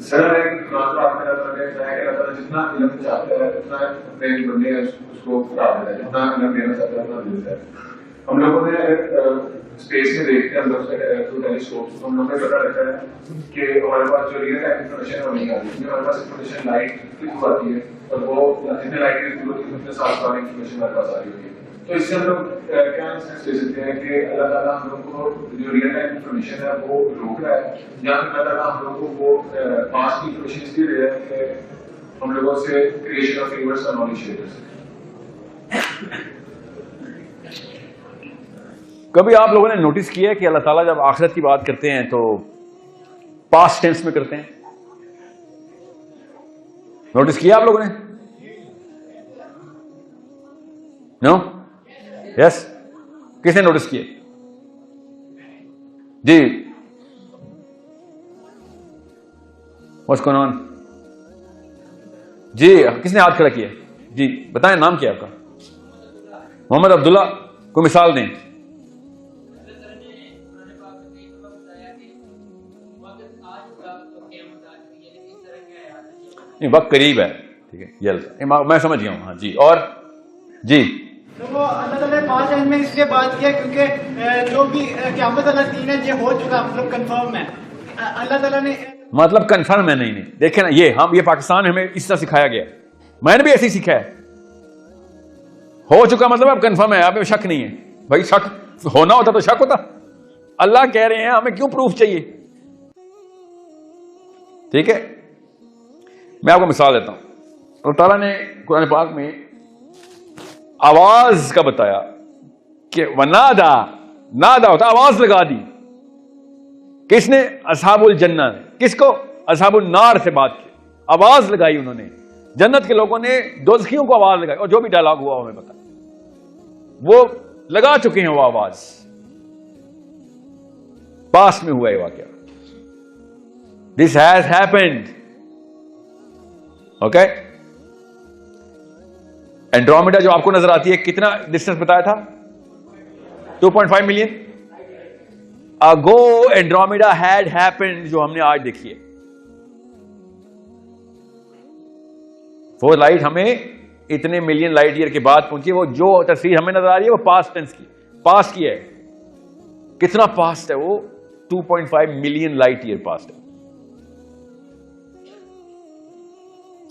سر آپ کا جتنا علم چاہتا ہے اتنا اپنے بندے اس کو بتا دیتا ہے، جتنا علم دینا چاہتا ہے اتنا دیتا ہے. ہم لوگوں نے اسپیس میں دیکھتے ہیں ٹیلیسکوپ، ہم لوگوں نے پتا لگتا ہے کہ ہمارے پاس جو ریئل ٹائم انفارمیشن ہے وہ نہیں آتی، ہمارے پاس انفارمیشن لائٹ کے تھرو آتی ہے، اور وہ جتنے لائٹ کے تھرو ہوتی ہے اتنے سال سال انفارمیشن ہمارے پاس آ رہی ہوتی ہے. تو اس سے ہم لوگ کیا سینس لے سکتے ہیں کہ اللہ تعالیٰ ہم لوگ کو جو ریئل ٹائم انفارمیشن ہے وہ روک رہا ہے، یا پھر اللہ تعالیٰ ہم لوگوں کو پاس کی انفارمیشن اس لیے دے رہا ہے کہ ہم لوگوں سے کریشن آف یونیورس کا نالج شیئر کر سکیں. کبھی آپ لوگوں نے نوٹس کیا ہے کہ اللہ تعالیٰ جب آخرت کی بات کرتے ہیں تو پاسٹ ٹینس میں کرتے ہیں؟ نوٹس کیا آپ لوگوں نے؟ نو؟ یس؟ کس نے نوٹس کیا؟ جی واٹس گوئنگ آن؟ جی کس نے ہاتھ کھڑا کیا؟ جی بتائیں نام کیا آپ کا؟ محمد عبداللہ. کوئی مثال دیں. وقت قریب ہے، ٹھیک ہے، میں سمجھ گیا ہوں. ہاں جی. اور جی تو وہ اللہ تعالیٰ نے 5 آیت میں اس لیے بات کیا کیونکہ جو بھی قیامت والا دین ہے یہ ہو چکا، مطلب کنفرم ہے. اللہ تعالیٰ نے مطلب کنفرم ہے. نہیں دیکھیں نا، یہ پاکستان ہمیں اس طرح سکھایا گیا ہے، میں نے بھی ایسے ہی سیکھا ہے. ہو چکا مطلب اب کنفرم ہے، آپ میں شک نہیں ہے. بھائی شک ہونا ہوتا تو شک ہوتا. اللہ کہہ رہے ہیں ہمیں کیوں پروف چاہیے؟ ٹھیک ہے، میں آپ کو مثال دیتا ہوں. اللہ تعالیٰ نے قرآن پاک میں آواز کا بتایا کہ ونادا، نادا ہوتا آواز لگا دی. کس نے؟ اصحاب الجنہ نے. کس کو؟ اصحاب النار سے بات کی، آواز لگائی انہوں نے. جنت کے لوگوں نے دوزخیوں کو آواز لگائی، اور جو بھی ڈائلاگ ہوا ہمیں پتا، وہ لگا چکے ہیں وہ آواز. پاس میں ہوا یہ واقعہ. This has happened. Okay. Andromeda جو آپ کو نظر آتی ہے کتنا ڈسٹینس بتایا تھا؟ 2.5 ملین اگو اینڈرومیڈا ہیڈ ہیپنڈ، جو ہم نے آج دیکھی ہے. وہ لائٹ ہمیں اتنے ملین لائٹ ایئر کے بعد پہنچی. وہ جو تصویر ہمیں نظر آ رہی ہے وہ پاسٹ ٹینس کی، پاسٹ کی ہے. کتنا پاسٹ ہے وہ؟ 2.5 ملین لائٹ ایئر پاسٹ ہے.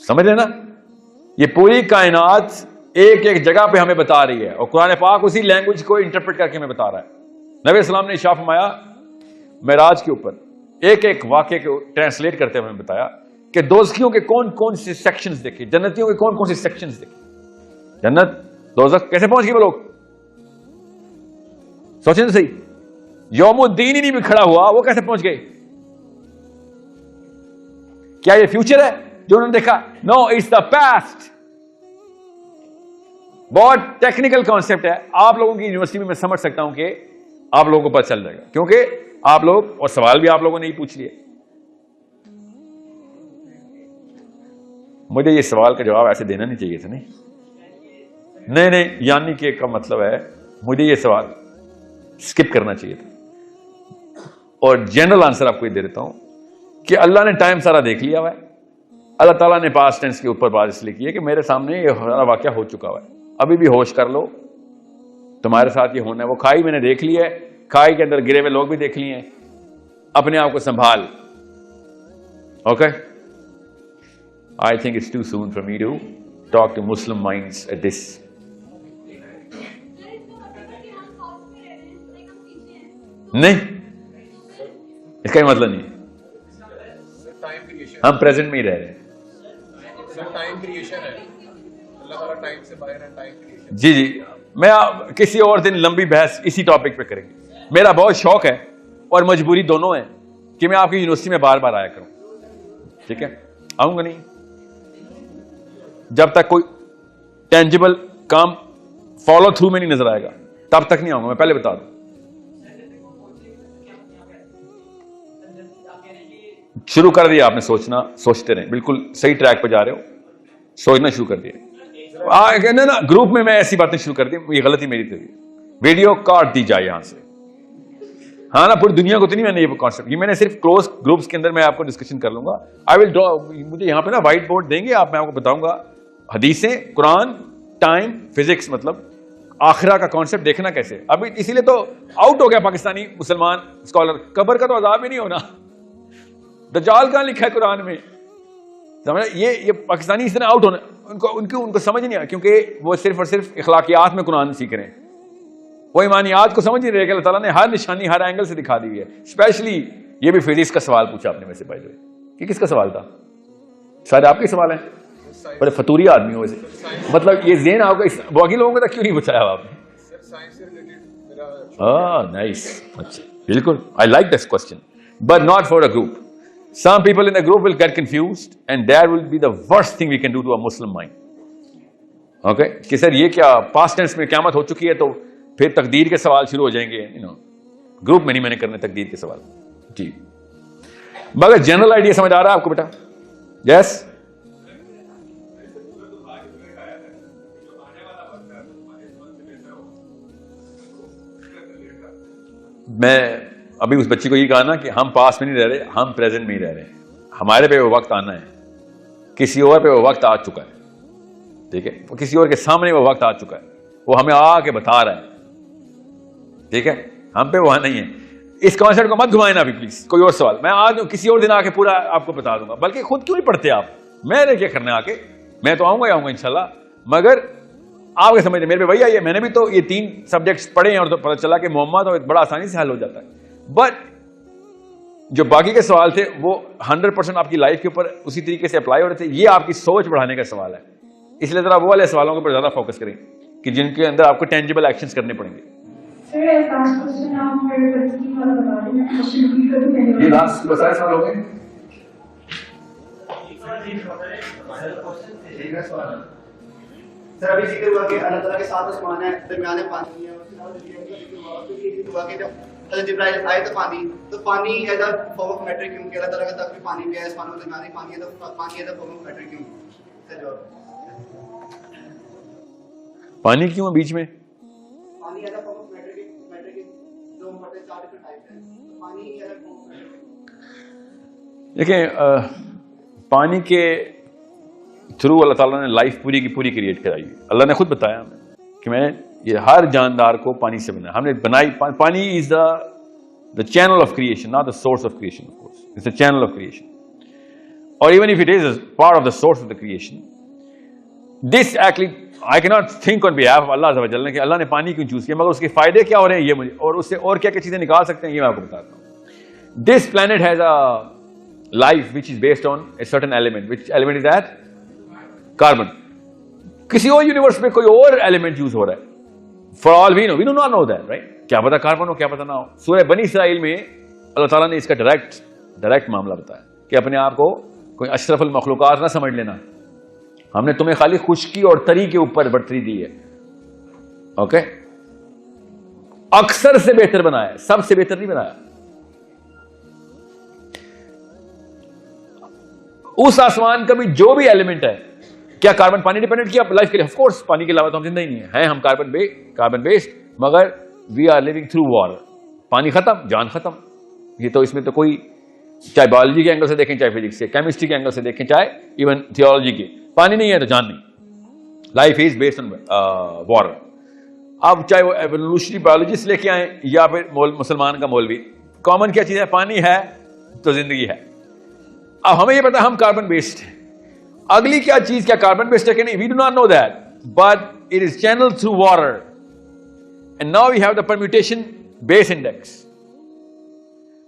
سمجھ رہے نا؟ یہ پوری کائنات ایک ایک جگہ پہ ہمیں بتا رہی ہے، اور قرآن پاک اسی لینگویج کو انٹرپریٹ کر کے ہمیں بتا رہا ہے. نبی اسلام نے ارشاد فرمایا معراج کے اوپر ایک ایک واقعے کو ٹرانسلیٹ کرتے ہوئے ہمیں بتایا کہ دوزخیوں کے کون کون سے سیکشنز دیکھے، جنتیوں کے کون کون سے سیکشنز دیکھے. جنت دوزخ کیسے پہنچ گئے وہ لوگ؟ سوچیں تو صحیح. یوم الدین ہی نہیں بھی کھڑا ہوا، وہ کیسے پہنچ گئے؟ کیا یہ فیوچر ہے جو انہوں نے دیکھا؟ نو، اٹس دا پاسٹ. بہت ٹیکنیکل کانسیپٹ ہے. آپ لوگوں کی یونیورسٹی میں میں سمجھ سکتا ہوں کہ آپ لوگوں کو پتہ چل جائے گا، کیونکہ آپ لوگ، اور سوال بھی آپ لوگوں نے ہی پوچھ لیے. مجھے یہ سوال کا جواب ایسے دینا نہیں چاہیے تھا. نہیں یعنی کہ کا مطلب ہے مجھے یہ سوال اسکپ کرنا چاہیے تھا، اور جنرل آنسر آپ کو یہ دے دیتا ہوں کہ اللہ نے ٹائم سارا دیکھ لیا ہوا ہے. اللہ تعالیٰ نے پاسٹ ٹینس کے اوپر بات اس لیے کی ہے کہ میرے سامنے یہ سارا واقعہ ہو چکا ہوا ہے، ابھی بھی ہوش کر لو، تمہارے ساتھ یہ ہونا ہے. وہ کھائی میں نے دیکھ لی ہے، کھائی کے اندر گرے ہوئے لوگ بھی دیکھ لیے ہیں. اپنے آپ کو سنبھال. Okay. I think it's too soon for me to talk to Muslim minds at this. نہیں، اس کا مطلب نہیں. ہم پریزنٹ میں ہی رہ رہے ہیں. جی میں کسی اور دن لمبی بحث اسی ٹاپک پہ کریں گے. میرا بہت شوق ہے اور مجبوری دونوں ہے کہ میں آپ کی یونیورسٹی میں بار بار آیا کروں. ٹھیک ہے، آؤں گا نہیں جب تک کوئی ٹینجیبل کام فالو تھرو میں نہیں نظر آئے گا، تب تک نہیں آؤں گا. میں پہلے بتا دوں. شروع کر دیا آپ نے سوچنا، سوچتے رہیں. بالکل صحیح ٹریک پہ جا رہے ہو، سوچنا شروع کر دیا. نا گروپ میں ایسی باتیں شروع کر دی، یہ غلطی میری تھی. ویڈیو کاٹ دی جائے یہاں سے. ہاں نا پوری دنیا کو تو نہیں میں نے یہ کانسیپٹ, یہ میں نے صرف کلوز گروپس کے اندر میں آپ کو ڈسکشن کر لوں گا. آئی ول ڈرا, مجھے یہاں پہ نا وائٹ بورڈ دیں گے آپ, میں آپ کو بتاؤں گا حدیثیں, قرآن, ٹائم, فزکس, مطلب آخرہ کا کانسیپٹ دیکھنا کیسے. ابھی اسی لیے تو آؤٹ ہو گیا پاکستانی مسلمان اسکالر, قبر کا تو عذاب ہی نہیں ہونا, دجال کہاں لکھا ہے قرآن میں, یہ پاکستانی اس طرح آؤٹ ہونا, ان کو سمجھ نہیں آیا, کیونکہ وہ صرف اور صرف اخلاقیات میں قرآن سیکھ رہے ہیں, وہ ایمانیات کو سمجھ نہیں رہے کہ اللہ تعالیٰ نے ہر نشانی ہر اینگل سے دکھا دی ہے. اسپیشلی یہ بھی فزکس کا سوال پوچھا آپ نے ویسے بھائی, یہ کس کا سوال تھا؟ شاید آپ کے سوال ہیں, بڑے فطوری آدمی ہو ویسے, مطلب یہ ذہن آپ کو باقی لوگوں کو کیوں نہیں بتایا آپ نے؟ نائس, اچھا بالکل, I like this question, but not for a group. Some people in the group will get confused and that will be the worst thing we can do to a Muslim mind. Okay? کہ سر یہ کیا past tense میں قیامت ہو چکی ہے تو پھر تقدیر کے سوال شروع ہو جائیں گے, گروپ میں نہیں میں نے کرنے تقدیر کے سوال. جی مگر جنرل آئیڈیا سمجھ آ رہا ہے آپ کو بیٹا؟ یس. میں ابھی اس بچی کو یہ کہا نا کہ ہم پاس میں نہیں رہ رہے, ہم پریزنٹ میں ہی رہ رہے ہیں. ہمارے پہ وہ وقت آنا ہے, کسی اور پہ وہ وقت آ چکا ہے. ٹھیک ہے, وہ کسی اور کے سامنے وہ وقت آ چکا ہے, وہ ہمیں آ کے بتا رہا ہے. ٹھیک ہے, ہم پہ وہاں نہیں ہے. اس کانسیپٹ کو مت گھمائیں نا ابھی پلیز. کوئی اور سوال میں آج کسی اور دن آ کے پورا آپ کو بتا دوں گا, بلکہ خود کیوں نہیں پڑھتے آپ, میں نے کیا کرنا آ کے, میں تو آؤں گا انشاءاللہ, مگر آپ کے سمجھ میرے پہ وہی آئیے. میں نے بھی تو یہ 3 سبجیکٹس پڑھے ہیں اور تو پتہ چلا کہ معمہ تو بڑا آسانی سے حل ہو جاتا ہے, بٹ جو باقی کے سوال تھے وہ 100% آپ کی لائف کے اوپر اسی طریقے سے اپلائی ہو رہے تھے. یہ آپ کی سوچ بڑھانے کا سوال ہے, اس لیے ذرا وہ والے سوالوں کے اوپر زیادہ فوکس کریں کہ جن کے اندر آپ کو ٹینجیبل ایکشنز کرنے پڑیں گے. یہ لاسٹ سوال ہو گئے. سر ابھی ذکر ہوا کہ اللہ تعالیٰ کے 7 آسمان ہیں, درمیان میں پانی ہے, حضرت جبرائیل آئے تو پانی as a form of matter کیوں کہ اللہ تعالیٰ کا تک پانی بھی ہے, آسمانوں کے درمیان پانی ہے, تو پانی as a form of matter کیوں؟ سر پانی کیوں بیچ میں؟ پانی as a form of matter کی جو مطلب 4 ڈفرنٹ ٹائپس ہیں, پانی as a form of matter. دیکھیں پانی کے تھرو اللہ تعالیٰ نے لائف پوری کی پوری کریٹ کرائی. اللہ نے خود بتایا ہمیں کہ میں نے یہ ہر جاندار کو پانی سے بنایا, ہم نے بنائی. پانی is the channel of creation, not the source of creation. Of course it's the channel of creation, اور even if it is part of the source of the creation, this actually I کی not think on behalf of اللہ عز و جل کہ اللہ نے پانی کیوں چوز کیا, مگر اس کے فائدے کیا ہو رہے ہیں یہ مجھے, اور اس سے اور کیا کیا چیزیں نکال سکتے ہیں یہ میں آپ کو بتاتا ہوں. This planet has a life which is based on a certain element. Which element is that? Carbon. کسی اور یونیورس میں کوئی اور ایلیمنٹ یوز ہو رہا ہے, for all we do not know that, right? کیا پتا کاربن ہو, کیا پتا نہ ہو. سورہ بنی اسرائیل میں اللہ تعالیٰ نے اس کا ڈائریکٹ معاملہ بتایا کہ اپنے آپ کو کوئی اشرف المخلوقات نہ سمجھ لینا, ہم نے تمہیں خالی خشکی اور تری کے اوپر برتری دی ہے. اوکے, اکثر سے بہتر بنایا, سب سے بہتر نہیں بنایا. اس آسمان کا بھی جو بھی ایلیمنٹ ہے, کیا کاربن پانی ڈیپینڈنٹ کیا لائف کے لیے؟ آف کورس پانی کے علاوہ تو ہم زندہ ہی نہیں ہیں, ہم کاربن بیسڈ, مگر we are living through water. پانی ختم, جان ختم. یہ تو اس میں تو کوئی, چاہے بایولوجی کے اینگل سے دیکھیں, چاہے فزکس کے, کیمسٹری کے اینگل سے دیکھیں, چاہے ایون تھیولوجی کے, پانی نہیں ہے تو جان نہیں. Life is based on water. اب چاہے وہ ایوولوشنری بایولوجسٹ لے کے آئیں یا پھر مسلمان کا مولوی, کامن کیا چیز ہے؟ پانی ہے تو زندگی ہے. اب ہمیں یہ پتا ہم کاربن بیسڈ ہیں. اگلی کیا چیز, کیا کاربن بیسڈ ہے کہ نہیں؟ We do not know that, but it is channel through water. And now we have the permutation base index.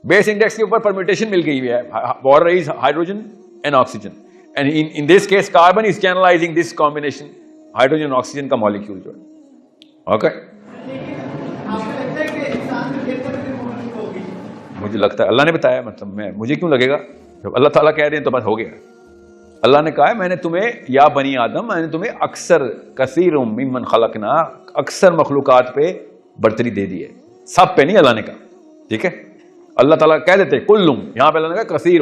Base index کے اوپر پرمیوٹیشن مل گئی ہے. Water is hydrogen and oxygen, and in this case carbon is channelizing this combination hydrogen oxygen کا molecule جو ہے. Okay, مجھے لگتا ہے اللہ نے بتایا, مطلب مجھے کیوں لگے گا, جب اللہ تعالیٰ کہہ رہے ہیں تو بس ہو گیا. اللہ نے کہا ہے میں نے تمہیں, یا بنی آدم, میں نے تمہیں اکثر کثیر ممن خلقنا, اکثر مخلوقات پہ برتری دے دی ہے, سب پہ نہیں اللہ نے کہا. ٹھیک ہے, اللہ تعالیٰ کہہ دیتے کلم, یہاں پہ اللہ نے کہا کثیر,